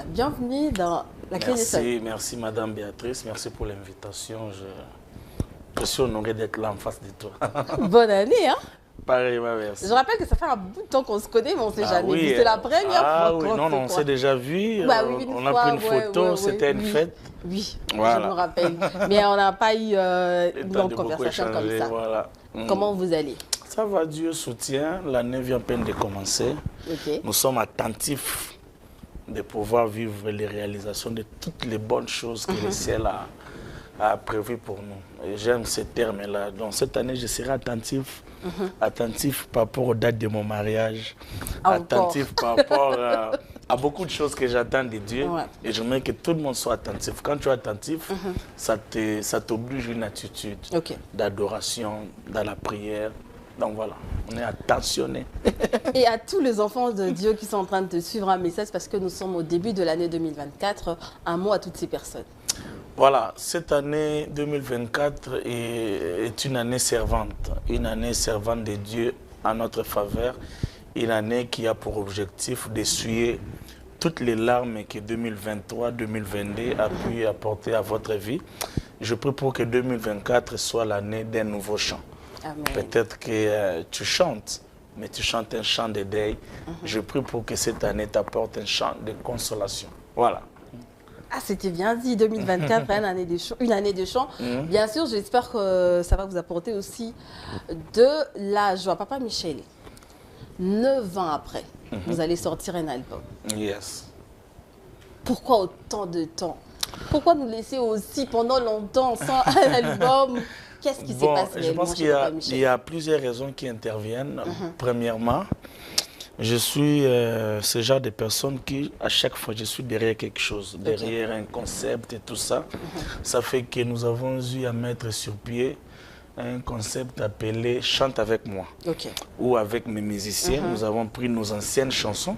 Bienvenue dans la Clé des Sols. Merci Madame Béatrice, merci pour l'invitation. Je suis honoré d'être là en face de toi. Bonne année, hein? Pareil, merci. Je rappelle que ça fait un bout de temps qu'on se connaît, mais on ne s'est jamais oui, vu. C'est la première fois oui, non, on s'est déjà vu. Bah, oui, on a pris une photo, c'était une fête. Oui, voilà. Je me rappelle. Mais on n'a pas eu une longue conversation comme ça. Voilà. Comment vous allez? Ça va, Dieu soutient. L'année vient à peine de commencer. Okay. Nous sommes attentifs de pouvoir vivre les réalisations de toutes les bonnes choses que le ciel a prévues pour nous. Et j'aime ce terme-là. Donc cette année, je serai attentif. Attentif par rapport aux dates de mon mariage. Attentif par rapport à beaucoup de choses que j'attends de Dieu. Ouais. Et j'aimerais que tout le monde soit attentif. Quand tu es attentif, ça t'oblige une attitude d'adoration, dans la prière. Donc voilà, on est attentionné. Et à tous les enfants de Dieu qui sont en train de te suivre un message, parce que nous sommes au début de l'année 2024, un mot à toutes ces personnes. Voilà, cette année 2024 est une année servante de Dieu en notre faveur, une année qui a pour objectif d'essuyer toutes les larmes que 2023-2022 a pu apporter à votre vie. Je prie pour que 2024 soit l'année d'un nouveau chant. Peut-être que tu chantes, mais tu chantes un chant de deuil. Je prie pour que cette année t'apporte un chant de consolation. Voilà. Ah, c'était bien dit, 2024, une année de chant. Bien sûr, j'espère que ça va vous apporter aussi de la joie. Papa Michel, 9 ans après, vous allez sortir un album. Yes. Pourquoi autant de temps? Pourquoi nous laisser aussi pendant longtemps sans un album? Qu'est-ce qui s'est passé? Je pense qu'il y a plusieurs raisons qui interviennent. Premièrement, je suis ce genre de personne qui, à chaque fois, je suis derrière quelque chose, derrière un concept et tout ça. Ça fait que nous avons eu à mettre sur pied un concept appelé « Chante avec moi ». Où avec mes musiciens, nous avons pris nos anciennes chansons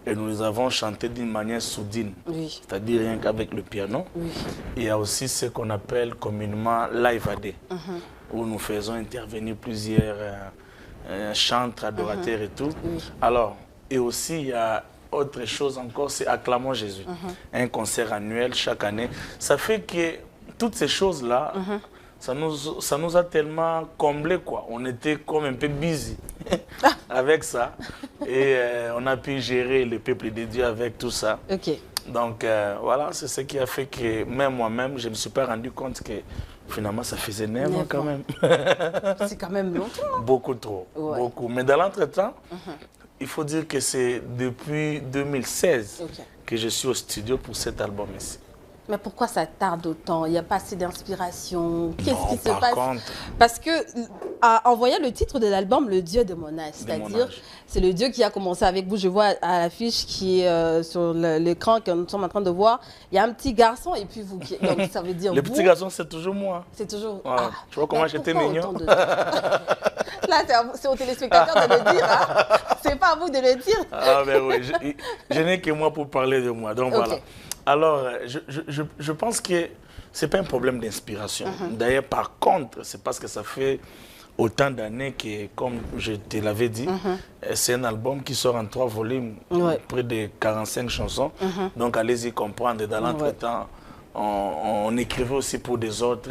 et nous les avons chantées d'une manière soudine, c'est-à-dire rien qu'avec le piano. Il y a aussi ce qu'on appelle communément live AD, où nous faisons intervenir plusieurs chantres, adorateurs et tout. Alors, et aussi il y a autre chose encore, c'est Acclamons Jésus, un concert annuel chaque année. Ça fait que toutes ces choses-là, ça nous a tellement comblés, quoi. On était comme un peu busy avec ça. Et on a pu gérer le peuple de Dieu avec tout ça. Donc voilà, c'est ce qui a fait que même moi-même, je ne me suis pas rendu compte que finalement ça faisait 9 ans quand même. C'est quand même longtemps. Beaucoup trop, beaucoup. Mais dans l'entretemps, il faut dire que c'est depuis 2016 que je suis au studio pour cet album ici. Mais pourquoi ça tarde autant? Il n'y a pas assez d'inspiration? Qu'est-ce qui se passe? Contre... Parce que, en voyant le titre de l'album, Le Dieu de mon âge, c'est-à-dire, c'est le Dieu qui a commencé avec vous. Je vois à l'affiche qui est sur l'écran que nous sommes en train de voir, il y a un petit garçon et puis vous. Donc, ça veut dire le petit garçon, c'est toujours moi. C'est toujours... Ah, tu vois comment j'étais mignon? Là, c'est aux téléspectateurs de le dire. Hein? C'est pas à vous de le dire. Ah ben oui, je n'ai que moi pour parler de moi. Donc voilà. Alors, je pense que ce n'est pas un problème d'inspiration. D'ailleurs, par contre, c'est parce que ça fait autant d'années que, comme je te l'avais dit, c'est un album qui sort en 3 volumes, près de 45 chansons. Donc, allez-y comprendre. Dans l'entretemps, on écrivait aussi pour des autres.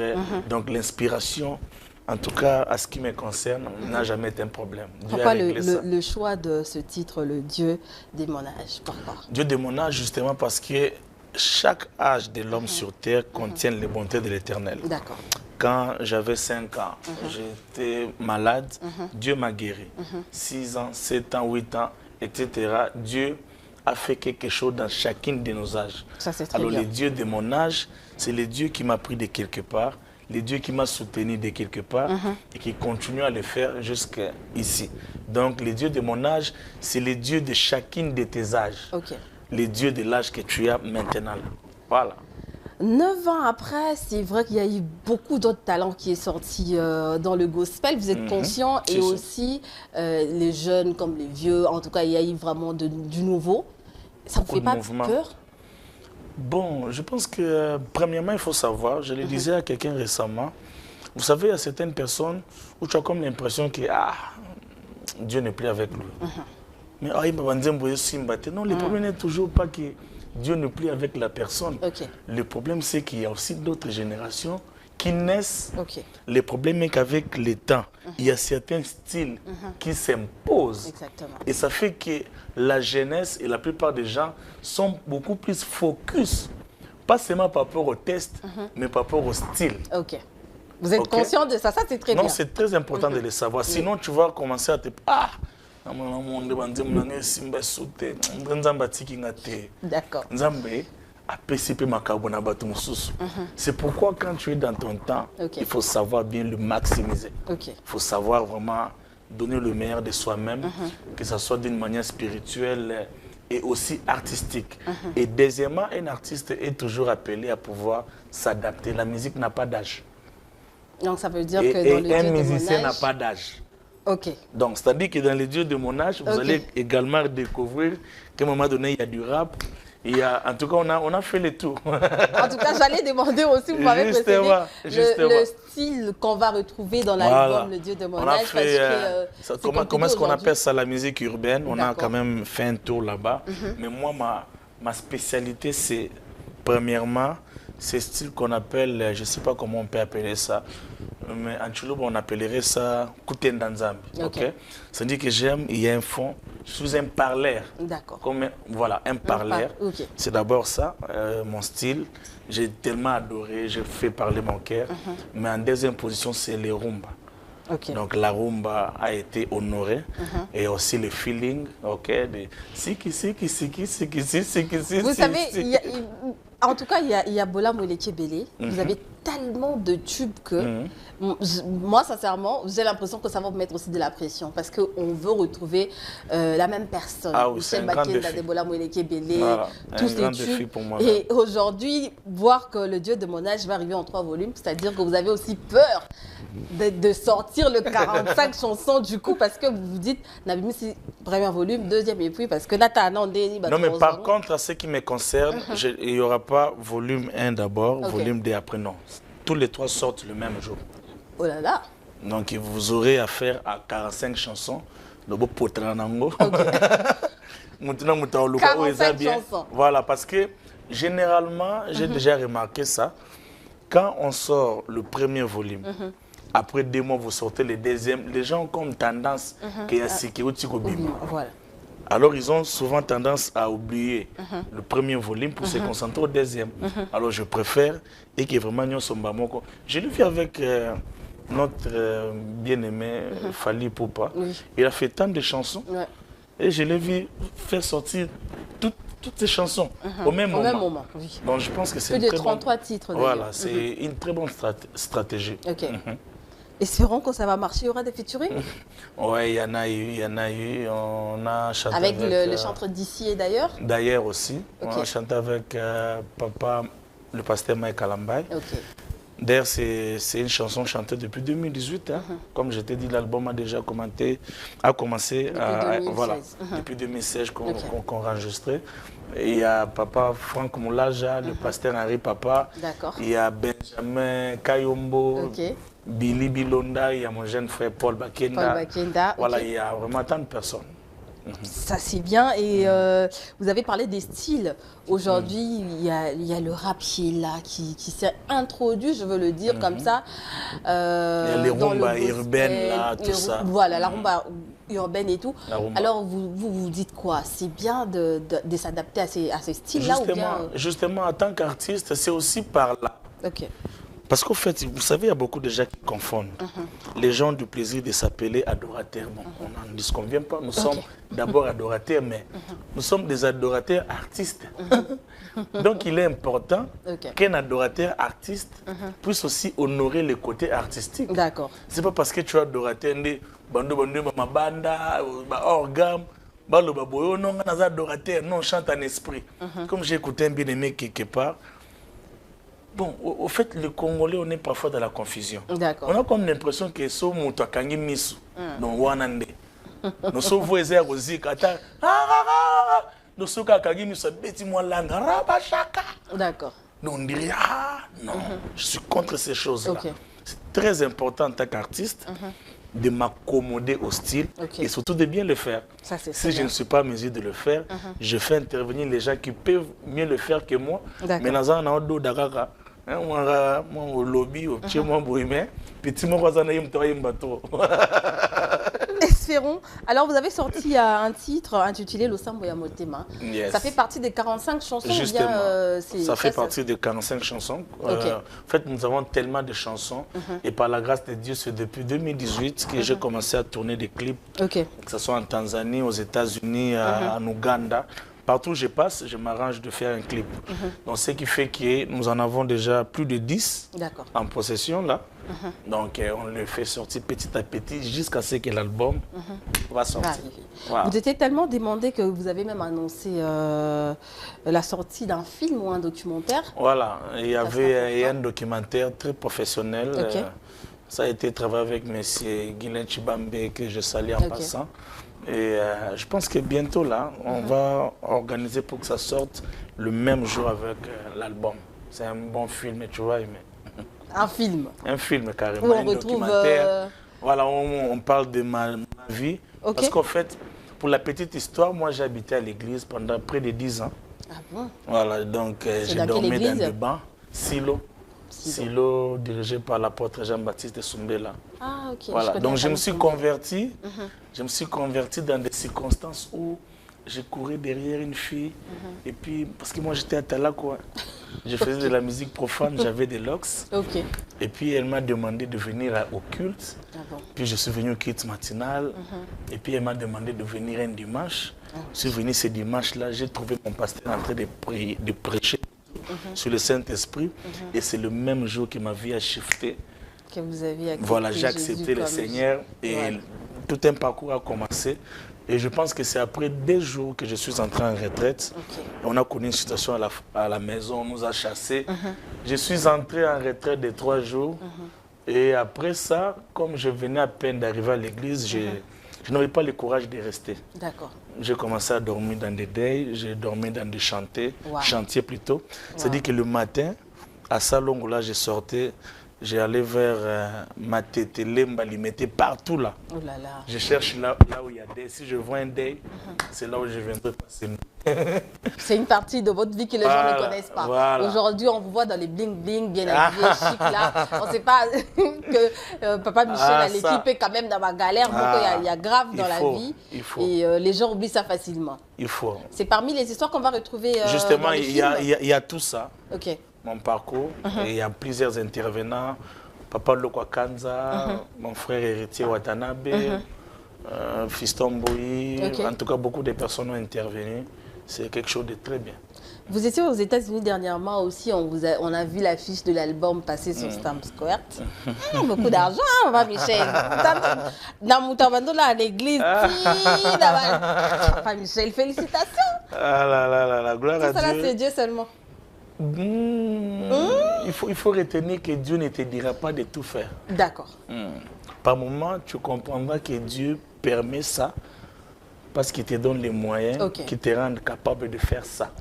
Donc, l'inspiration, en tout cas, à ce qui me concerne, n'a jamais été un problème. Pourquoi le choix de ce titre, Le Dieu de mon âge? Pourquoi? Dieu de mon âge, justement parce que chaque âge de l'homme sur terre contient les bontés de l'Éternel. Quand j'avais 5 ans, j'étais malade, Dieu m'a guéri. 6 ans, 7 ans, 8 ans, etc. Dieu a fait quelque chose dans chacune de nos âges. Alors le Dieu de mon âge, c'est le Dieu qui m'a pris de quelque part, le Dieu qui m'a soutenu de quelque part et qui continue à le faire jusqu'ici. Donc le Dieu de mon âge, c'est le Dieu de chacune de tes âges. Les dieux de l'âge que tu as maintenant. Voilà. 9 ans après, c'est vrai qu'il y a eu beaucoup d'autres talents qui sont sortis dans le gospel. Vous êtes conscient et aussi les jeunes comme les vieux. En tout cas, il y a eu vraiment du nouveau. Ça ne vous fait pas peur? Bon, je pense que premièrement, il faut savoir, je le disais à quelqu'un récemment, vous savez, il y a certaines personnes où tu as comme l'impression que Dieu n'est plus avec lui. Mais non, le problème n'est toujours pas que Dieu n'est plus avec la personne. Le problème, c'est qu'il y a aussi d'autres générations qui naissent. Le problème est qu'avec le temps, il y a certains styles qui s'imposent. Et ça fait que la jeunesse et la plupart des gens sont beaucoup plus focus, pas seulement par rapport au test, mais par rapport au style. Vous êtes conscient de ça, ça c'est très bien. Non, c'est très important de le savoir. Sinon, tu vas commencer à te... Ah, d'accord. C'est pourquoi quand tu es dans ton temps, il faut savoir bien le maximiser. Il faut savoir vraiment donner le meilleur de soi-même, que ce soit d'une manière spirituelle et aussi artistique. Et deuxièmement, un artiste est toujours appelé à pouvoir s'adapter. La musique n'a pas d'âge. Donc ça veut dire que dans le un musicien n'a pas d'âge. Donc, c'est-à-dire que dans les dieux de mon âge, vous allez également découvrir qu'à un moment donné, il y a du rap. Il y a, en tout cas, on a fait le tour. En tout cas, j'allais demander aussi, vous m'avez précédé, le style qu'on va retrouver dans l'album Le Dieu de mon âge. Comment est-ce qu'on appelle ça, la musique urbaine? On a quand même fait un tour là-bas. Mais moi, ma spécialité, c'est premièrement, ce style qu'on appelle, je ne sais pas comment on peut appeler ça, mais en Tchoulouba, on appellerait ça Kutendanzambi. C'est-à-dire que j'aime, il y a un fond, je suis un parleur. Voilà, un parleur. C'est d'abord ça, mon style. J'ai tellement adoré, j'ai fait parler mon cœur. Mais en deuxième position, c'est les rumba. Donc la rumba a été honorée. Et aussi le feeling, de Vous savez, en tout cas, il y a Bola Moleke Belé. Vous avez tellement de tubes que, moi, sincèrement, j'ai l'impression que ça va vous mettre aussi de la pression parce qu'on veut retrouver la même personne. C'est un grand défi. Bola Moleke Belé, tous ces tubes. Et aujourd'hui, voir que Le Dieu de mon âge va arriver en 3 volumes, c'est-à-dire que vous avez aussi peur de sortir le 45 chansons du coup parce que vous vous dites, Nabimi, c'est premier volume, deuxième et puis parce que Natana, non, mais par contre, à ce qui me concerne, il n'y aura pas volume 1 d'abord, volume 2 après, non. Tous les 3 sortent le même jour. Oh là là. Donc vous aurez affaire à 45 chansons. Le potranango. 45 chansons. Voilà, parce que généralement, j'ai déjà remarqué ça. Quand on sort le premier volume, après 2 mois, vous sortez le deuxième, les gens ont comme tendance qu'il y a sécurité au bim. Alors, ils ont souvent tendance à oublier le premier volume pour se concentrer au deuxième. Alors, je préfère et que vraiment nous sommes bamoko. Je l'ai vu avec notre bien-aimé Fali Poupa. Il a fait tant de chansons et je l'ai vu faire sortir toutes ces chansons au même moment. Donc, je pense que c'est plus de 33 titres. Voilà, c'est une très bonne stratégie. Espérons que ça va marcher. Il y aura des featuring? Oui, il y en a eu. On a chanté avec le chanteur d'ici et d'ailleurs? D'ailleurs aussi. On a chanté avec papa, le pasteur Mike Alambay. D'ailleurs, c'est une chanson chantée depuis 2018. Comme je t'ai dit, l'album a déjà commencé depuis 2016 qu'on enregistrait. Il y a papa Franck Moulaja, le pasteur Henri Papa. Il y a Benjamin Kayombo. Billy Bilonda, il y a mon jeune frère Paul Bakenda. Voilà, il y a vraiment tant de personnes. Ça c'est bien. Et vous avez parlé des styles. Aujourd'hui, il y a le rap qui est là, qui s'est introduit, je veux le dire comme ça. Il y a les rumba urbaines là, tout ça. Voilà, la rumba urbaine et tout. Alors vous dites quoi? C'est bien de s'adapter à ces styles-là ou bien... Justement, en tant qu'artiste, c'est aussi par là. Parce qu'au fait, vous savez, il y a beaucoup de gens qui confondent. Les gens ont du plaisir de s'appeler adorateurs. Bon, on n'en disconvient pas. Nous sommes d'abord adorateurs, mais nous sommes des adorateurs artistes. Donc, il est important qu'un adorateur artiste puisse aussi honorer le côté artistique. D'accord. Ce n'est pas parce que tu es adorateur, organe, non, on chante en esprit. Comme j'ai écouté un bien-aimé quelque part, bon, au fait, les Congolais, on est parfois dans la confusion. On a comme l'impression que ce mot a kangi misu, donc wanande. Nous sommes voisés à Rosie, kata, nous sommes à kangi misu, beti moi langa, rabachaka. D'accord. Donc on dirait non, je suis contre ces choses-là. C'est très important en tant qu'artiste de m'accommoder au style et surtout de bien le faire. Ça, si je ne suis pas en mesure de le faire, je fais intervenir les gens qui peuvent mieux le faire que moi. Mais dans un autre dakaka, moi au lobby, au petit moi petit moi Espérons. Alors, vous avez sorti un titre intitulé Losamboya Motema. Ça fait partie des 45 chansons. Justement, bien, ça fait partie des 45 chansons. En fait, nous avons tellement de chansons. Et par la grâce de Dieu, c'est depuis 2018 que j'ai commencé à tourner des clips. Que ce soit en Tanzanie, aux États-Unis, en Ouganda. Partout où je passe, je m'arrange de faire un clip. Donc, ce qui fait que nous en avons déjà plus de 10 en possession là. Donc, on le fait sortir petit à petit jusqu'à ce que l'album va sortir. Vous étiez tellement demandé que vous avez même annoncé la sortie d'un film ou un documentaire. Voilà, il y avait un documentaire très professionnel. Ça a été travaillé avec M. Guylain Chibambe, que je salue en passant. Et je pense que bientôt, là, on va organiser pour que ça sorte le même jour avec l'album. C'est un bon film, tu vois. Un film? Un film, carrément. Où on retrouve... Voilà, on parle de ma vie. Parce qu'en fait, pour la petite histoire, moi, j'ai habité à l'église pendant près de 10 ans. Ah bon? Voilà, donc j'ai dormi dans des bancs, Silo, dirigé par l'apôtre Jean-Baptiste Soumbela. Ah, ok. Voilà. Donc je me suis converti. Je me suis converti dans des circonstances où je courais derrière une fille. Et puis, parce que moi j'étais à Tala, quoi. Je faisais de la musique profane, j'avais des locks. Et puis elle m'a demandé de venir au culte. Puis je suis venu au culte matinal. Et puis elle m'a demandé de venir un dimanche. Je suis venu ce dimanche-là, j'ai trouvé mon pasteur en train de prêcher sur le Saint-Esprit. Et c'est le même jour que ma vie a shifté. Que vous aviez accepté. Voilà, j'ai accepté le Seigneur et tout un parcours a commencé. Et je pense que c'est après 2 jours que je suis entré en retraite. On a connu une situation à la maison, on nous a chassés. Je suis entré en retraite de 3 jours. Et après ça, comme je venais à peine d'arriver à l'église, je n'avais pas le courage de rester. D'accord. J'ai commencé à dormir dans des deuils, j'ai dormi dans des chantiers plutôt. C'est-à-dire que le matin, à Salongo, là, je sortais. J'ai allé vers Matétélé, Mbalimete, partout là. Oh là là. Je cherche là où il y a des. Si je vois un deuil, c'est là où je viendrai passer. C'est une partie de votre vie que les gens ne connaissent pas. Aujourd'hui, on vous voit dans les bling-bling, bien habillés, chic là. On ne sait pas que Papa Michel à l'équipe est quand même dans ma galère. Donc il y a grave dans la vie. Et les gens oublient ça facilement. Il faut. C'est parmi les histoires qu'on va retrouver. Justement, il y a tout ça. Ok. Mon parcours. Et il y a plusieurs intervenants. Papa Lokwa Kanza, mon frère héritier Watanabe, Fiston Boyi. En tout cas, beaucoup de personnes ont intervenu. C'est quelque chose de très bien. Vous étiez aux États-Unis dernièrement aussi. On a vu l'affiche de l'album passer sur Stamp Square. Beaucoup d'argent, Papa Michel. Dans Moutabando, là, à l'église. Papa Michel, félicitations. Ah là là, gloire à Dieu. Tout ça, c'est Dieu seulement. Il faut retenir que Dieu ne te dira pas de tout faire. D'accord. Par moment, tu comprendras que Dieu permet ça parce qu'il te donne les moyens qui te rendent capable de faire ça,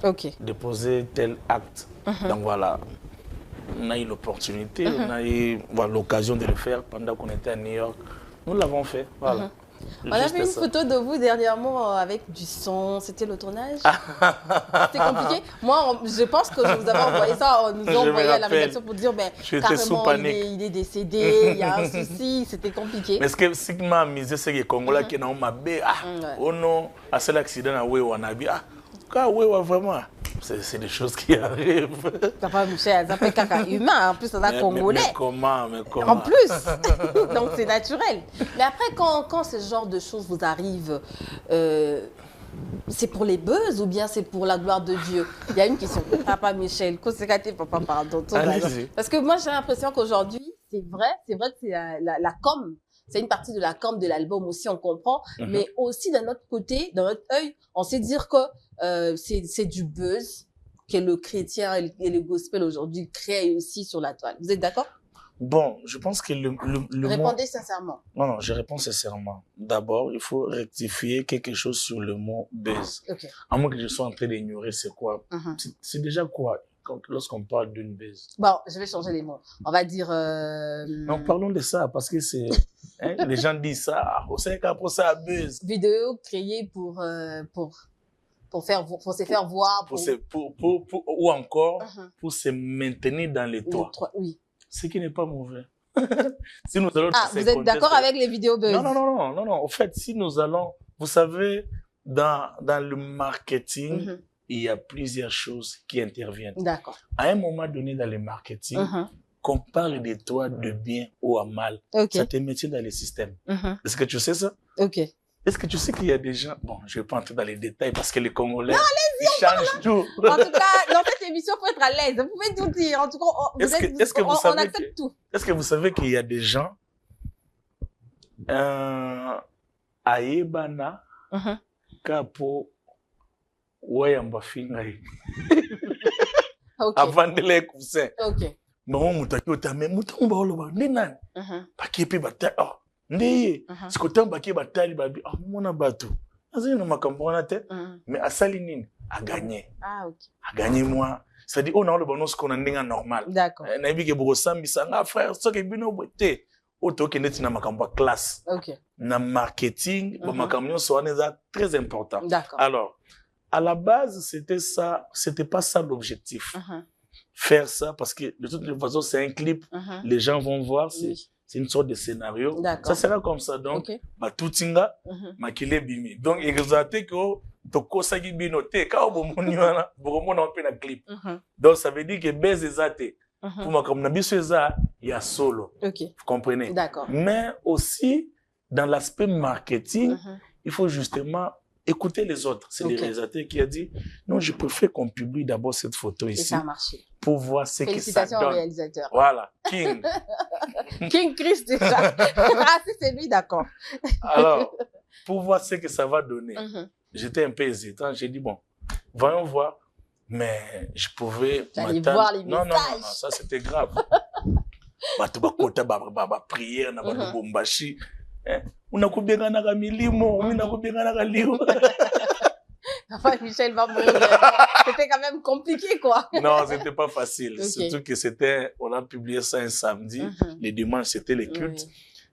de poser tel acte. Donc voilà, on a eu l'opportunité, on a eu l'occasion de le faire pendant qu'on était à New York. Nous l'avons fait, voilà. On a vu une photo de vous dernièrement avec du son. C'était le tournage? C'était compliqué. Moi, je pense que je vous avais envoyé ça. On nous a envoyé à la rédaction pour dire carrément, il est décédé, il y a un souci. C'était compliqué. Mais ce qui m'a amusé, c'est que les Congolais qui n'ont pas oh non, à cet accident, on a dit, vraiment. C'est des choses qui arrivent. Papa Michel, ça fait caca humain. En plus, on a Congolais. Mais comment? En plus. Donc, c'est naturel. Mais après, quand ce genre de choses vous arrivent, c'est pour les buzz ou bien c'est pour la gloire de Dieu? Il y a une question. Papa Michel, papa, pardon. Parce que moi, j'ai l'impression qu'aujourd'hui, c'est vrai que c'est la com. C'est une partie de la com de l'album aussi, on comprend. Mais aussi, d'un autre côté, dans notre œil, on sait dire que c'est du buzz que le chrétien et le gospel aujourd'hui créent aussi sur la toile. Vous êtes d'accord? Bon, je pense que le Répondez sincèrement. Non, je réponds sincèrement. D'abord, il faut rectifier quelque chose sur le mot buzz. À moins que je sois en train d'ignorer c'est quoi. C'est déjà quoi? lorsqu'on parle d'une baise? Bon, je vais changer les mots. On va dire... Non, parlons de ça, parce que c'est... Hein, les gens disent ça, on sait qu'après ça, baise. Vidéo créée pour se faire voir. Ou encore, pour se maintenir dans les toits. Oui. Ce qui n'est pas mauvais. Si nous allons vous êtes d'accord avec les vidéos buzz? Non. En fait, si nous allons... Vous savez, dans le marketing, il y a plusieurs choses qui interviennent. D'accord. À un moment donné dans le marketing, qu'on parle de toi de bien ou à mal, ça te met dans les systèmes. Est-ce que tu sais ça? Ok. Est-ce que tu sais qu'il y a des gens... Bon, je ne vais pas entrer dans les détails parce que les Congolais, ils changent tout. En tout cas, dans cette émission, il faut être à l'aise. Vous pouvez tout dire. En tout cas, on accepte tout. Est-ce que vous savez qu'il y a des gens à Yébana, Kapo, Wayamba Fingaï, avant de les cousins. Ok. Maman moutaki otame, mouton baoloba, nenan. Pakepi bata, oh, ndeye. Sikotan baki batali babi, oh, mona bato. Azali na makambo na te, mais asali nini? A gagné. Ah, ok. A gagné moi. C'est-à-dire, on a le bonus qu'on a ndinga normal. D'accord. Na yebi ke boko sambisa nga frère, so ke bino bote. Oto ke neti na makambo classe. Ok. Na marketing, makambo nyonso wana eza très important. D'accord. Alors, à la base, c'était ça, c'était pas ça l'objectif. Faire ça, parce que de toute façon, c'est un clip, les gens vont voir, c'est une sorte de scénario. Ça sera comme ça, donc, bah, tout tinga, makile bimi. Donc, exactement que, toko sagi binote, ka obo moniwana, boromona on peut na clip. Donc, ça veut dire que base ezate, pour ma comme nabiso eza, il y a solo. Ok. Vous comprenez? D'accord. Mais aussi, dans l'aspect marketing, il faut justement écouter les autres. C'est le réalisateur qui a dit, non, je préfère qu'on publie d'abord cette photo ici. Et ça a marché. Pour voir ce que ça donne. Félicitations au réalisateur. Voilà, King. King Chris, déjà. Ah, c'est lui, d'accord. Alors, pour voir ce que ça va donner, j'étais un peu hésitant. J'ai dit, bon, voyons voir. Mais je pouvais m'attendre. Voir les messages. Non, ça c'était grave. Prière, on a combien de milimo, on a combien de lios. Papa Michel va mourir. C'était quand même compliqué, quoi. Non, c'était pas facile. Surtout que c'était, on a publié ça un samedi. Les dimanches, c'était les cultes.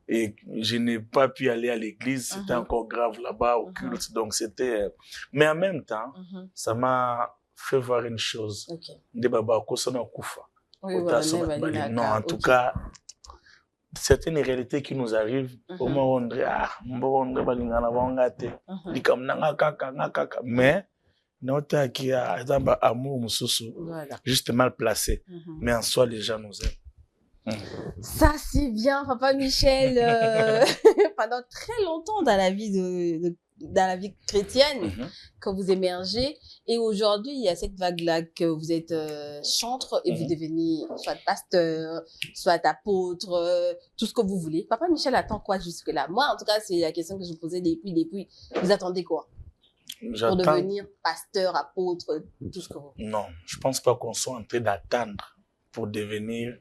Et je n'ai pas pu aller à l'église. C'était encore grave là-bas au culte. Donc c'était, mais en même temps, ça m'a fait voir une chose. Des babas, non, en tout cas, certaines réalités qui nous arrivent, au moment où on dit, mais, notre qui a amour, juste mal placé. Mais en soi, les gens nous aiment. Ça, c'est bien, Papa Michel. Pendant très longtemps dans la vie dans la vie chrétienne, que vous émergez. Et aujourd'hui, il y a cette vague-là que vous êtes chantre et vous devenez soit pasteur, soit apôtre, tout ce que vous voulez. Papa Michel attend quoi jusque-là? Moi, en tout cas, c'est la question que je vous posais depuis. Vous attendez quoi? Pour devenir pasteur, apôtre, tout ce que vous voulez. Non, je pense pas qu'on soit en train d'attendre pour devenir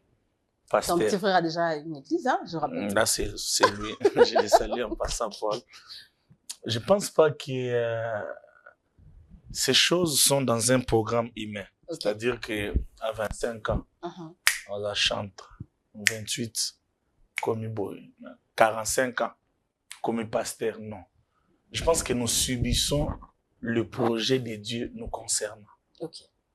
pasteur. Ton petit frère a déjà une église, hein, je rappelle. Là, c'est lui. Je l'ai salué en passant, Paul. Je pense pas que ces choses sont dans un programme humain. C'est-à-dire que à 25 ans, on la chante. 28, comme boy. 45 ans, comme pasteur, non. Je pense que nous subissons le projet de Dieu nous concernant.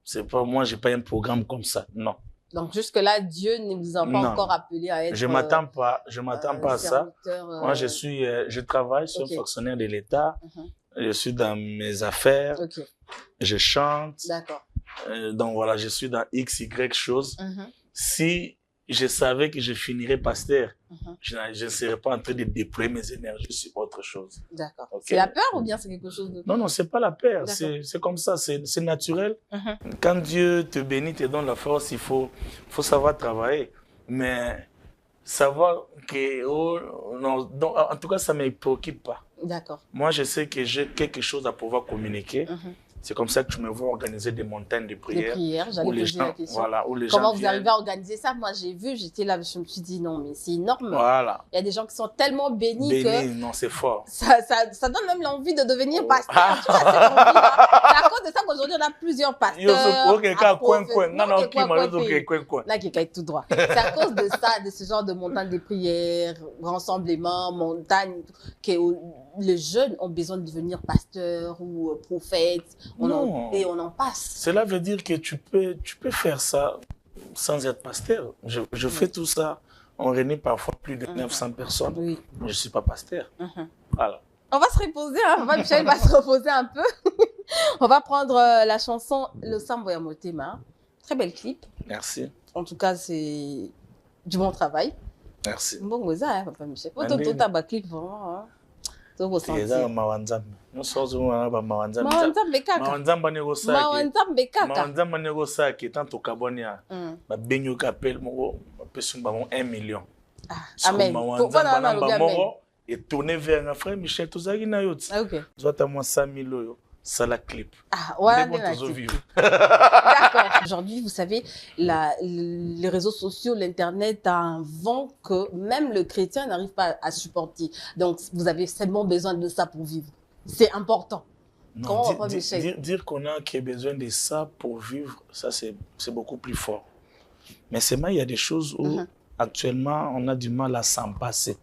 C'est pas, moi, j'ai pas un programme comme ça, non. Donc, jusque-là, Dieu ne vous a pas encore appelé à être... Je m'attends pas à ça. Moi, je travaille, je suis un fonctionnaire de l'État. Je suis dans mes affaires. Je chante. D'accord. Donc, voilà, je suis dans X, Y choses. Si je savais que je finirais pasteur, je ne serais pas en train de déployer mes énergies sur autre chose. D'accord. C'est la peur ou bien c'est quelque chose de... Non, c'est pas la peur. C'est comme ça, c'est naturel. Quand Dieu te bénit, te donne la force, il faut savoir travailler. Mais savoir que... donc, en tout cas, ça ne me préoccupe pas. D'accord. Moi, je sais que j'ai quelque chose à pouvoir communiquer. C'est comme ça que tu me vois organiser des montagnes de prières. Des prières, j'allais poser la question. Voilà, où les Comment gens vous arrivez à organiser ça? Moi, j'ai vu, j'étais là, je me suis dit non, mais c'est énorme. Voilà. Il y a des gens qui sont tellement bénis que... non, c'est fort. Ça donne même l'envie de devenir pasteur. Tu vois, cette envie-là. C'est à cause de ça qu'aujourd'hui, on a plusieurs pasteurs. Là, qui est tout droit. C'est à cause de ça, de ce genre de montagne de prières, rassemblement, montagne, que les jeunes ont besoin de devenir pasteurs ou prophètes. Et on en passe. Cela veut dire que tu peux faire ça sans être pasteur. Je fais tout ça. On réunit parfois plus de 900 personnes. Oui. Mais je ne suis pas pasteur. Voilà. On va se reposer, hein. Papa Michel va se reposer un peu. On va prendre la chanson Le Sambo ya Motema. Très bel clip. Merci. En tout cas, c'est du bon travail. Merci. Bon, vous avez, Papa Michel. Tout un clip, vraiment. Hein. et tourner vers un frère Michel Tozagi na yo ti. OK. Zota moi 100 000 euros. Ça la clip. Ah, voilà. D'accord. Aujourd'hui, vous savez, les réseaux sociaux, l'Internet a un vent que même le chrétien n'arrive pas à supporter. Donc, vous avez seulement besoin de ça pour vivre. C'est important. Non, dire qu'on a besoin de ça pour vivre, ça c'est beaucoup plus fort. Mais c'est mal, il y a des choses où actuellement on a du mal à s'en passer.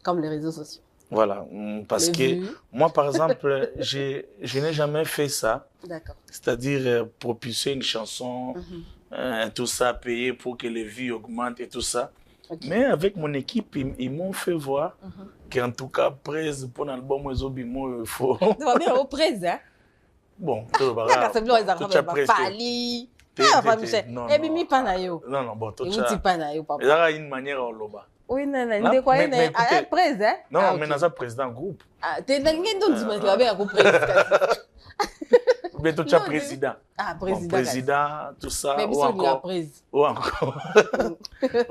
Comme les réseaux sociaux. Voilà, parce que moi, par exemple, je n'ai jamais fait ça. D'accord. C'est-à-dire propulser une chanson, tout ça, payer pour que les vues augmentent et tout ça. Okay. Mais avec mon équipe, ils m'ont fait voir qu'en tout cas, presse pour l'album, il faut... Ça va bien au presse, hein? Bon, tout va non, non, bon, tout ça. Il y a une manière à l'oba. Oui, non, non, mais quoi, président. Non, mais dans un président groupe. Ah, t'es dans le groupe mais tu as président. Ah, président. Président, tout ça. Mais ou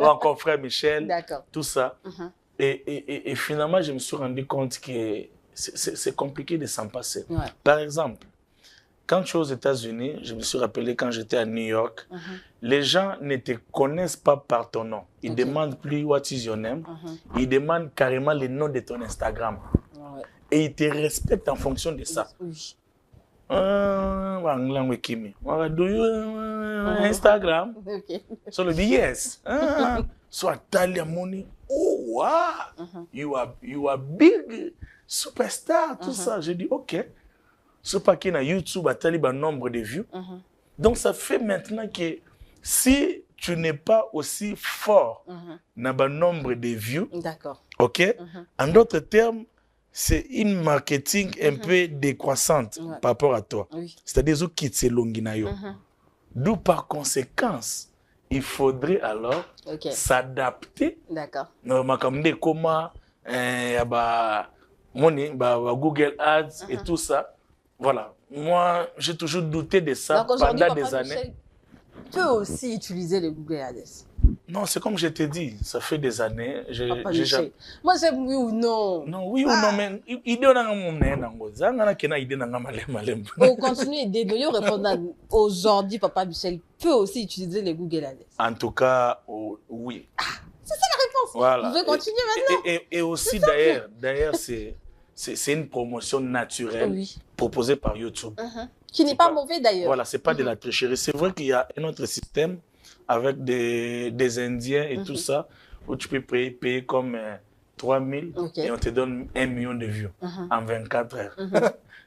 encore frère Michel. D'accord. Tout ça. Et finalement, je me suis rendu compte que c'est compliqué de s'en passer. Ouais. Par exemple, quand je suis aux États-Unis, je me suis rappelé quand j'étais à New York, les gens ne te connaissent pas par ton nom. Ils demandent plus what is your name. Ils demandent carrément le nom de ton Instagram. Ouais. Et ils te respectent en fonction de ça. Oui. Do you Instagram? Okay. So le dit yes. So I tell your money, oh wow, you are big superstar, tout ça. J'ai dit ok. Ce paquet na YouTube a tel nombre de vues. Donc ça fait maintenant que si tu n'es pas aussi fort dans le nombre de vues, ok, en d'autres termes, c'est une marketing un peu décroissante par rapport à toi. Oui. C'est-à-dire que tu quittes l'onginayo. D'où par conséquence, il faudrait alors s'adapter. D'accord. Comme comment Google Ads et tout ça. Voilà. Moi, j'ai toujours douté de ça pendant des années. Tu peux aussi utiliser le Google Ads. Non, c'est comme je t'ai dit, ça fait des années. Moi, j'aime oui ou non. Non, oui ou non, mais idée on a on continue de répondre aujourd'hui, Papa Michel peut aussi utiliser le Google Ads. En tout cas, oui. Ah, c'est ça la réponse. Voilà. Vous pouvez continuer maintenant. Et aussi d'ailleurs, c'est une promotion naturelle proposée par YouTube. Qui n'est pas mauvais d'ailleurs. Voilà, c'est pas de la tricherie. C'est vrai qu'il y a un autre système avec des Indiens et tout ça, où tu peux payer comme 3 000 et on te donne 1 million de vues en 24 heures.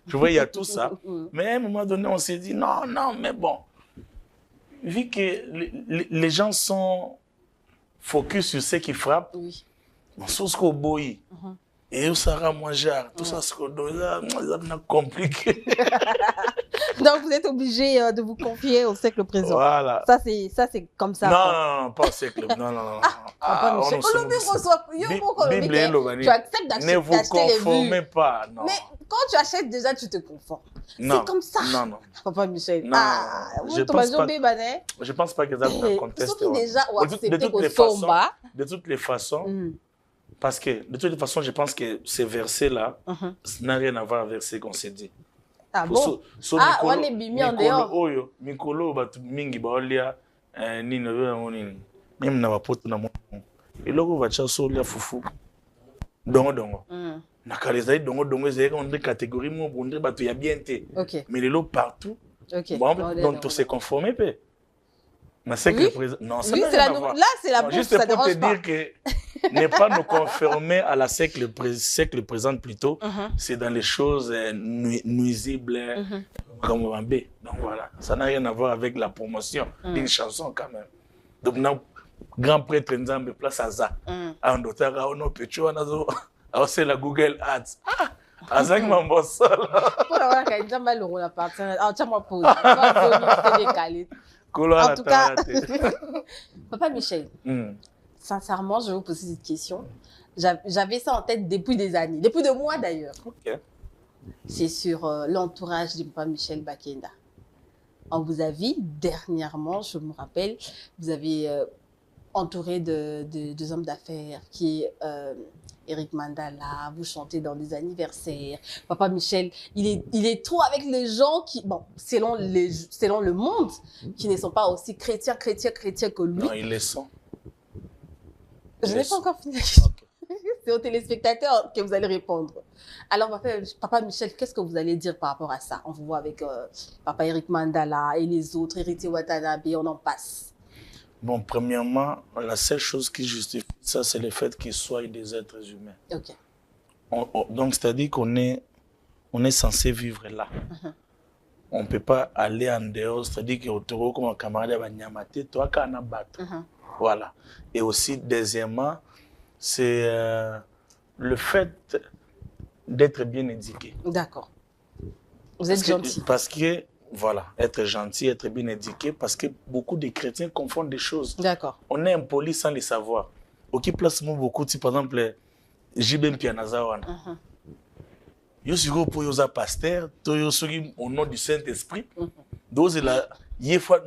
Tu vois, il y a tout ça. Mais à un moment donné, on s'est dit, non, mais bon, vu que les gens sont focus sur ce qui frappe, on sait ce qu'on boit. Et où ça va manger, tout ça, c'est compliqué. Donc, vous êtes obligé de vous confier au siècle présent. Voilà. Ça, c'est comme ça. Non, pas au siècle. Non. Papa Michel. Tu acceptes d'acheter les vues. Ne vous conformez pas. Non. Mais quand tu achètes déjà, tu te conformes. C'est comme ça. Non. Papa Michel. Je pense pas que ça vous conteste. De toutes les façons, parce que, de toute façon, je pense que ces versets-là n'a rien à voir avec ce qu'on s'est dit. Ah bon? On est bimi en dehors. Oyo, mikolo batu mingi baolia nini nini. Même na bapoto na mo. Eloko bacha so lia fufu. Dongo. Na kaleza dongo ezeka on catégorie mo bondé batu ya bien té. Mais lelo partout. Bon, donc on s'est conformé peu. Mais c'est que le président non, ça là c'est la bourse, juste pour te dire que ne pas nous conformer à la siècle présente plutôt, c'est dans les choses nuisibles comme Wambé. Donc voilà, ça n'a rien à voir avec la promotion d'une chanson quand même. Donc nous grand prêtre Nzambe place à ça. En d'autres on a petit on c'est la Google Ads. Azak Mambosa. Pour avoir qu'un Nzambe le rôle appartient. Ah tiens moi pause. Toi décalé. En tout cas, Papa Michel, sincèrement, je vais vous poser cette question. J'avais ça en tête depuis des années, depuis des mois d'ailleurs. C'est sur l'entourage de Papa Michel Bakenda. On vous a vu dernièrement, je me rappelle, vous avez entouré de hommes d'affaires qui est Eric Mandala, vous chantez dans les anniversaires. Papa Michel, il est trop avec les gens qui, bon, selon le monde, qui ne sont pas aussi chrétiens que lui. Non, ils les sont. Je n'ai pas encore fini la question. C'est aux téléspectateurs que vous allez répondre. Alors, Papa Michel, qu'est-ce que vous allez dire par rapport à ça? On vous voit avec Papa Eric Mandala et les autres, Héritier Watanabe, on en passe. Bon, premièrement, la seule chose qui justifie ça, c'est le fait qu'ils soient des êtres humains. Donc, c'est-à-dire qu'on est censé vivre là. On ne peut pas aller en dehors, c'est-à-dire qu'au taureau, comme un camarade va nyamate, toi, quand on a battu. Voilà. Et aussi, deuxièmement, c'est le fait d'être bien éduqué. D'accord. Vous êtes gentil. Parce que, voilà, être gentil, être bien éduqué, parce que beaucoup de chrétiens confondent des choses. D'accord. On est impoli sans les savoir. Qui place beaucoup, par exemple, Jibem Pianazawana. Yo suis pour yosa pasteur, au nom du Saint-Esprit.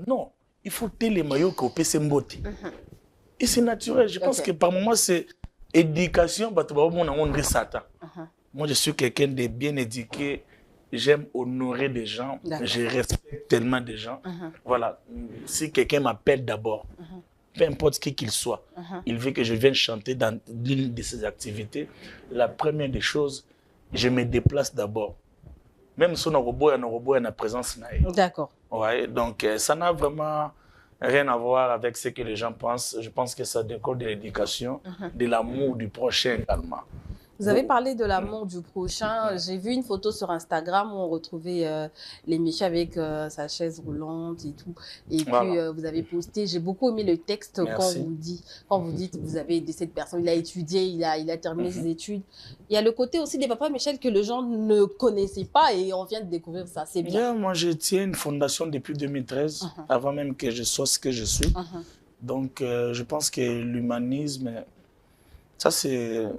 Non, il faut les maillots qu'on peut s'embotter. Et c'est naturel. Je pense que par moment, c'est éducation, moi, je suis quelqu'un de bien éduqué. J'aime honorer des gens, je respecte tellement des gens. Voilà, si quelqu'un m'appelle d'abord, peu importe qui qu'il soit, il veut que je vienne chanter dans l'une de ses activités, la première des choses, je me déplace d'abord. Même si on a la présence. D'accord. Ouais, donc ça n'a vraiment rien à voir avec ce que les gens pensent. Je pense que ça découle de l'éducation, de l'amour du prochain également. Vous avez parlé de l'amour du prochain. J'ai vu une photo sur Instagram où on retrouvait l'émission avec sa chaise roulante et tout. Et puis, vous avez posté, j'ai beaucoup aimé le texte quand vous dites, vous avez aidé cette personne, il a étudié, il a terminé ses études. Il y a le côté aussi des papas Michel que les gens ne connaissaient pas et on vient de découvrir ça, c'est bien. Moi, je tiens une fondation depuis 2013, avant même que je sois ce que je suis. Donc, je pense que l'humanisme, ça c'est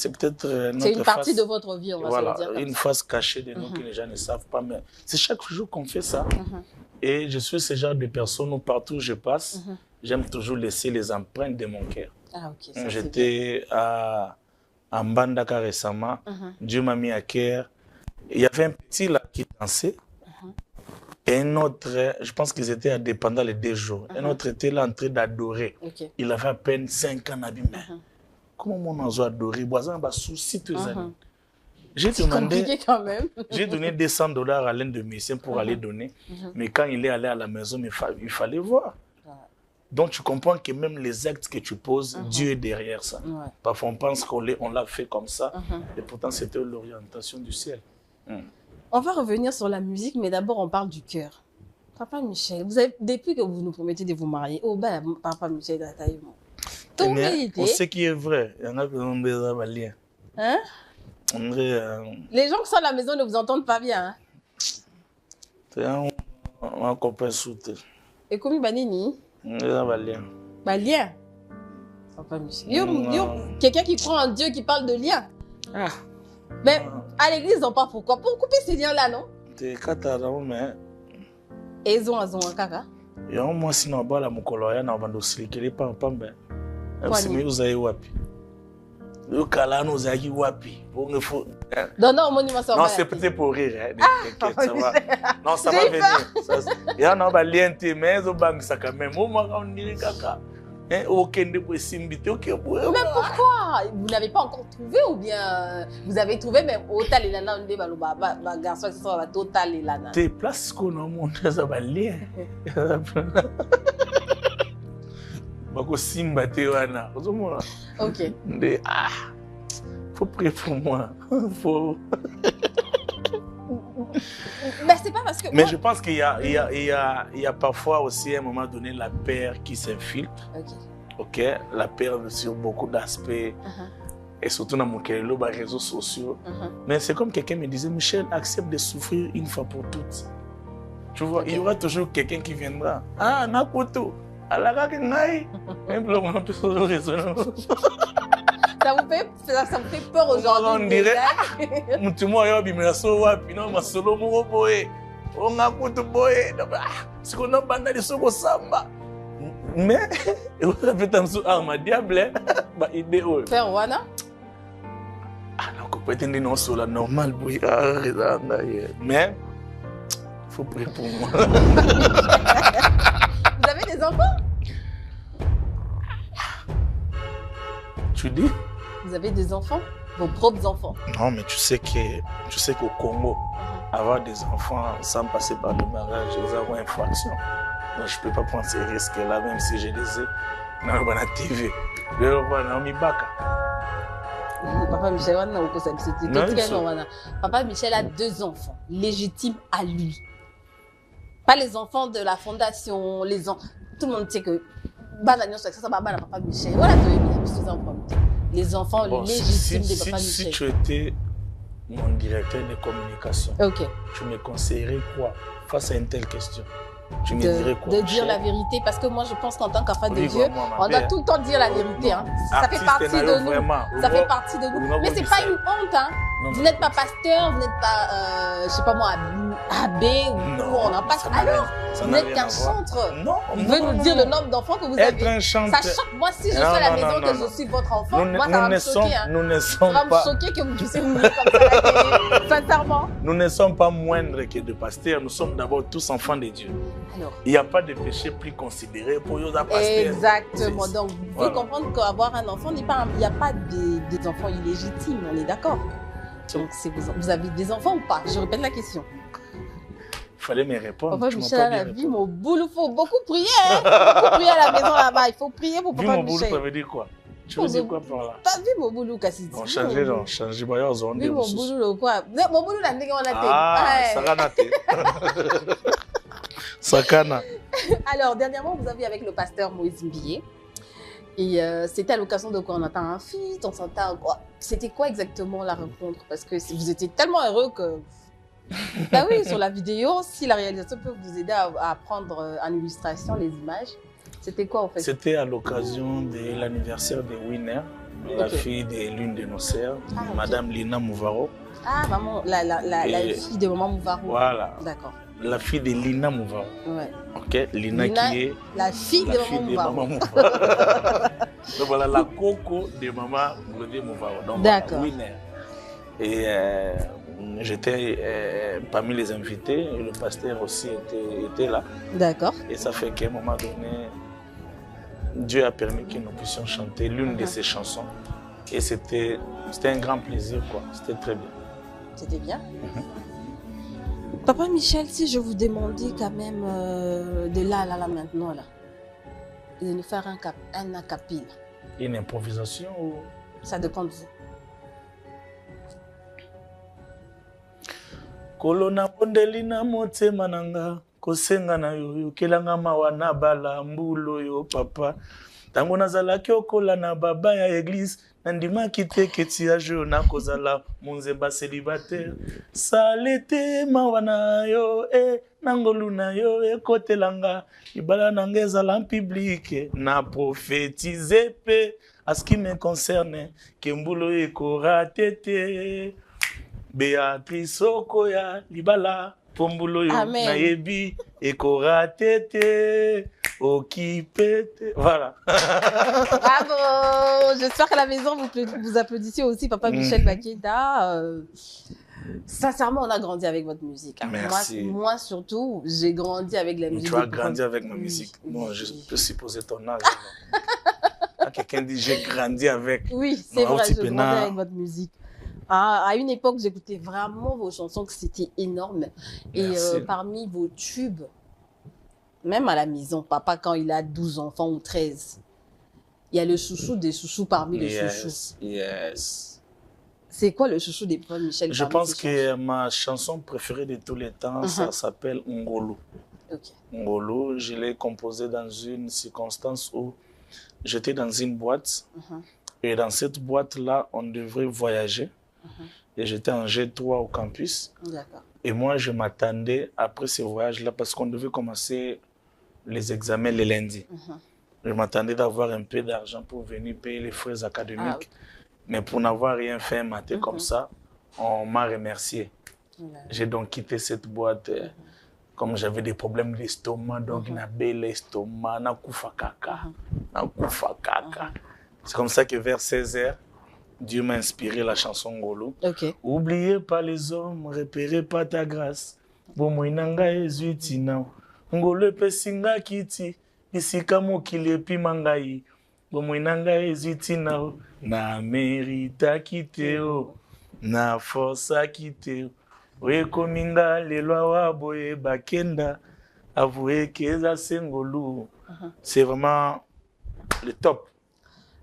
peut-être c'est une partie de votre vie, on va se le dire. Une face cachée de nous que les gens ne savent pas. Mais c'est chaque jour qu'on fait ça. Et je suis ce genre de personne où partout où je passe, j'aime toujours laisser les empreintes de mon cœur. J'étais à Mbandaka récemment. Dieu m'a mis à cœur. Il y avait un petit là qui dansait. Et un autre, je pense qu'ils étaient pendant les 2 jours. Un autre était là en train d'adorer. Il avait à peine 5 ans. Comment mon oiseau adoré, Boisan va souci tous les amis. J'ai donné $200 à l'un de mes médecins pour aller donner. Mais quand il est allé à la maison, il fallait voir. Donc tu comprends que même les actes que tu poses, Dieu est derrière ça. Parfois on pense qu'on l'a fait comme ça. Et pourtant c'était l'orientation du ciel. On va revenir sur la musique, mais d'abord on parle du cœur. Papa Michel, depuis que vous nous promettez de vous marier, Papa Michel, pour ce qui est vrai, il y en a qui ont des liens. Hein? Les gens qui sont à la maison ne vous entendent pas bien. C'est un copain soutenu. Et comme Banini? Lien. Papa Michel. Quelqu'un qui croit en Dieu qui parle de lien. Mais à l'église, ils n'ont pas pourquoi. Pour couper ces liens-là, non? C'est Katara, mais. Et ils ont un kaka? Il y a un mois sinon, la mukoloya na bandosili kele pa pambe. Msimi uzaye wapi. Yo kala no zaki wapi. Bonge fo Non, non, monument Non, c'est peut-être pour rire. Hein. T'inquiète, ça va. Non, ça va venir. Il y en a qui ont des mais ça quand même. On dirait caca. Mais pourquoi? Vous n'avez pas encore trouvé ou bien vous avez trouvé même Total et Lana, on garçon qui sont Total et Lana. Des places qu'on a montré, ça va lire. Bako Simba Tewana. Ok. Faut prier pour moi. Faut. Mais c'est pas parce que. Mais moi... je pense qu'il y a parfois aussi à un moment donné la peur qui s'infiltre. Ok. La peur sur beaucoup d'aspects. Et surtout dans mon les réseaux sociaux. Mais c'est comme quelqu'un me disait, Michel, accepte de souffrir une fois pour toutes. Tu vois, il y aura toujours quelqu'un qui viendra. Ah, Nakoto. Alors, même le monde peut se raisonner. Ça vous fait peur aujourd'hui. On dirait, tout le monde a dit, mais non, solo mon boy. On a coupé boy. C'est qu'on a bandé de solo samba. Mais, vous avez fait un sou arme diable, bah idéal. Faire Wana? Ah non, peut-être que non solo normal boy. Mais, faut prier pour moi. Vous avez des enfants? Tu dis? Vous avez des enfants? Vos propres enfants? Non, mais tu sais qu'au Congo, avoir des enfants sans passer par le mariage, ils ont une infraction. Donc je ne peux pas prendre ces risques-là, même si je les ai dans la TV. Papa Michel a 2 enfants, légitimes à lui. Pas les enfants de la fondation, tout le monde sait que Papa Michel. Voilà, les enfants légitimes de Papa Michel. Si tu étais mon directeur de communication, tu me conseillerais quoi face à une telle question? Tu me dirais quoi? De dire la vérité, parce que moi je pense qu'en tant qu'enfant de Dieu, on doit tout le temps dire la vérité. Hein. Ça fait partie de nous. Ça fait partie de nous. Mais c'est pas une honte. Hein. Vous n'êtes pas pasteur, vous n'êtes pas, je sais pas moi, abbé ou on n'a pas. Alors, vous n'êtes qu'un chantre. Vous pouvez nous dire le nombre d'enfants que vous avez. Être un chantre. Ça choque. Moi, si je suis à la maison que je suis votre enfant, moi ça va me choquer. Nous ne sommes pas. Ça va me choquer que vous puissiez me dire comme ça, sincèrement. Nous ne sommes pas moindres que de pasteurs. Nous sommes d'abord tous enfants de Dieu. Alors, il n'y a pas de péché plus considéré pour les pasteurs. Exactement. Donc, vous pouvez comprendre qu'avoir un enfant, il n'y a pas des enfants illégitimes, on est d'accord. Donc, vous avez des enfants ou pas? Je répète la question. Il fallait me répondre. Papa Michel a vu mon boulot. Il faut beaucoup prier. Hein? Beaucoup prier à la maison là-bas. Il faut prier pour Papa Michel. Mon boulot, ça veut dire quoi? Tu veux dire quoi par là? Pas vu mon boulot, Cassis. Non, changer. Vu mon boulot, quoi? Mon boulot, là, on a ça va nater. Sakana. Alors, dernièrement, vous avez avec le pasteur Moïse Mbié. Et c'était à l'occasion de quoi? On entend un feat, on s'entend quoi? C'était quoi exactement la rencontre? Parce que vous étiez tellement heureux que... Bah oui, sur la vidéo, si la réalisation peut vous aider à prendre en illustration les images, c'était quoi en fait? C'était à l'occasion de l'anniversaire de Winner, la fille de l'une de nos sœurs, Madame Lina Mouvaro. Ah, maman, la fille de maman Mouvaro. Voilà. D'accord. La fille de Lina Mouvaro. Ouais. Ok, Lina qui est la fille de maman Mouvaro. Donc voilà, la coco de maman Glodie Mouvaro. D'accord. Winner. Et j'étais parmi les invités et le pasteur aussi était là. D'accord. Et ça fait qu'à un moment donné, Dieu a permis que nous puissions chanter l'une de ses chansons. Et c'était un grand plaisir, quoi. C'était très bien. C'était bien. Papa Michel, si je vous demandais quand même de là maintenant, là, de nous faire un acapella. Une improvisation ou... Ça dépend de vous. Kolona pondelina motema nanga kosenga na yo yokelanga mawa na bala mbulo yo papa tango nazalaki okola na baba ya église nandimaki te keti ya jo nakozala monzemba célibataire salete mawa na yo nangolu na yo ekotelanga libala nanga ezala en public na prophétiser pe à ce qui me concerne ke mbulo ekorate te Béatrice Okoya libala pombulo yo nayebi ekorate te Occupé. Voilà. Bravo! J'espère qu'à la maison, vous applaudissez aussi Papa Michel Bakeda. Sincèrement, on a grandi avec votre musique. Hein. Merci. Moi, surtout, j'ai grandi avec la musique. Tu as grandi avec ma musique. Bon, je peux supposer ton âge. Quand quelqu'un dit j'ai grandi avec. Oui, c'est vrai, j'ai grandi avec votre musique. À une époque, j'écoutais vraiment vos chansons, que c'était énorme. Et parmi vos tubes, même à la maison, papa, quand il a 12 enfants ou 13, il y a le chouchou des chouchous parmi les chouchous. Yes. C'est quoi le chouchou des Paul Michel? Je pense que ma chanson préférée de tous les temps, ça s'appelle Ngolo. Okay. Ngolo, je l'ai composée dans une circonstance où j'étais dans une boîte. Et dans cette boîte-là, on devrait voyager. Et j'étais en G3 au campus. Et moi, je m'attendais après ce voyage-là parce qu'on devait commencer les examens le lundi. Je m'attendais d'avoir un peu d'argent pour venir payer les frais académiques. Mais pour n'avoir rien fait un matin comme ça, on m'a remercié. J'ai donc quitté cette boîte comme j'avais des problèmes d'estomac. Donc, j'avais l'estomac, c'est comme ça que vers 16h, Dieu m'a inspiré la chanson Ngolo. Oubliez pas les hommes, repérez pas ta grâce. Bomoinanga ezuitina. Ngolo pesinga kiti. Isika mokili epi mangai. Bomoinanga ezuitina. Na merita kiteo. Na força kiteo. Oyekominga lelwa wa boye bakenda. Avouez keza sengolu. C'est vraiment le top.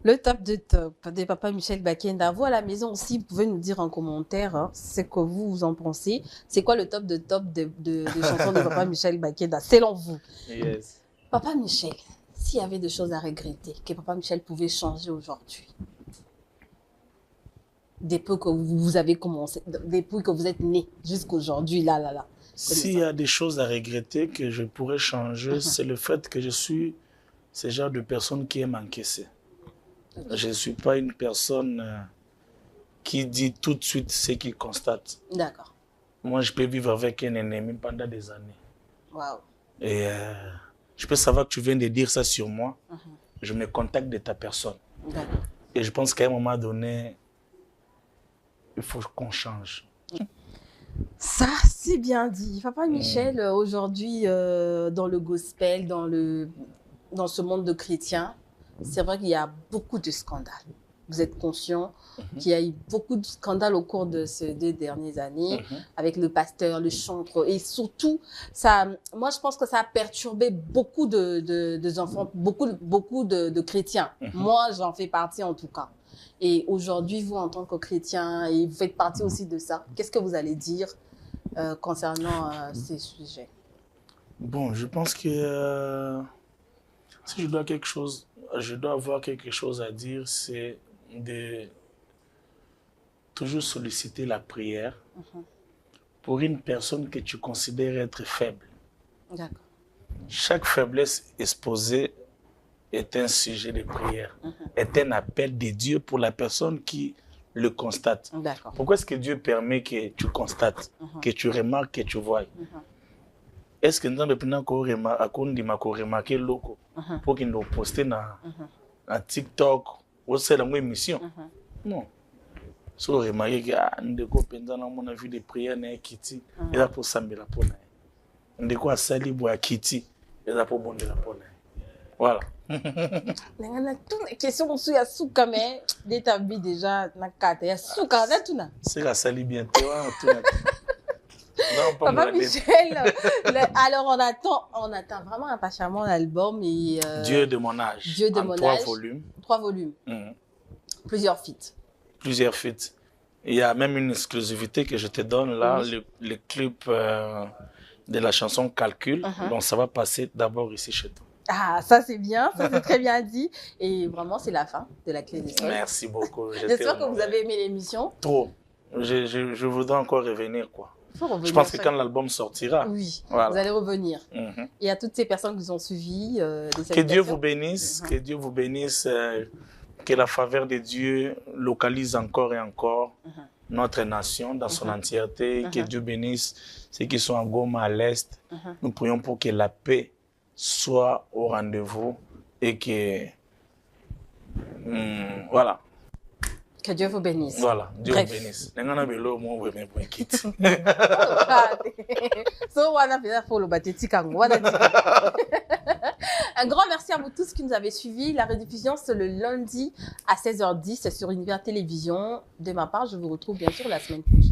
Le top de top de Papa Michel Bakeda. Vous à la maison aussi, vous pouvez nous dire en commentaire ce que vous en pensez. C'est quoi le top de chansons de Papa Michel Bakeda, selon vous? Yes. Papa Michel, s'il y avait des choses à regretter, que Papa Michel pouvait changer aujourd'hui, depuis que vous avez commencé, depuis que vous êtes né jusqu'aujourd'hui, là. S'il y a des choses à regretter que je pourrais changer, c'est le fait que je suis ce genre de personne qui aime encaisser. Je ne suis pas une personne qui dit tout de suite ce qu'il constate. D'accord. Moi, je peux vivre avec un ennemi pendant des années. Wow. Et je peux savoir que tu viens de dire ça sur moi. Je me contacte de ta personne. D'accord. Et je pense qu'à un moment donné, il faut qu'on change. Ça, c'est bien dit. Papa Michel, aujourd'hui, dans le gospel, dans ce monde de chrétiens, c'est vrai qu'il y a beaucoup de scandales. Vous êtes conscient qu'il y a eu beaucoup de scandales au cours de ces 2 dernières années avec le pasteur, le chantre. Et surtout, moi, je pense que ça a perturbé beaucoup de enfants, beaucoup de chrétiens. Moi, j'en fais partie en tout cas. Et aujourd'hui, vous, en tant que chrétien, et vous faites partie aussi de ça, qu'est-ce que vous allez dire concernant ces sujets? Bon, je pense que si je dois avoir quelque chose à dire, c'est de toujours solliciter la prière pour une personne que tu considères être faible. D'accord. Chaque faiblesse exposée est un sujet de prière, est un appel de Dieu pour la personne qui le constate. Pourquoi est-ce que Dieu permet que tu constates, que tu remarques, que tu vois? Est-ce que nous avons remarqué loco pour qu'il nous poste dans TikTok ou c'est dans une émission? Non. Si vous remarquez que nous avons vu des prières dans Kiti, et là pour Sambela pour nous avons sali pour Kiti, et là pour Bondela pour nous. Voilà. Question sur ya souka mais d'établi déjà na carte ya souka na tuna. C'est la sali bien Papa Michel, alors on attend vraiment impatiemment l'album et Dieu de mon âge. Dieu de mon âge. 3 volumes. 3 volumes. Plusieurs feats. Plusieurs feats. Il y a même une exclusivité que je te donne là, le clip de la chanson Calcul. Donc ça va passer d'abord ici chez toi. Ah, ça c'est bien, ça c'est très bien dit. Et vraiment, c'est la fin de la clé des sols. Merci beaucoup. J'espère que vous avez aimé l'émission. Trop. Je voudrais encore revenir, quoi. Je pense que quand l'album sortira, voilà. Vous allez revenir. Et à toutes ces personnes qui vous ont suivi. Que Dieu vous bénisse, que Dieu vous bénisse, que la faveur de Dieu localise encore et encore notre nation dans son entièreté. Que Dieu bénisse ceux qui sont à Goma, à l'Est. Nous prions pour que la paix soient au rendez-vous et que, voilà. Que Dieu vous bénisse. Voilà, Dieu vous bénisse. Un grand merci à vous tous qui nous avez suivis. La rediffusion, c'est le lundi à 16h10 sur Univers Télévision. De ma part, je vous retrouve bien sûr la semaine prochaine.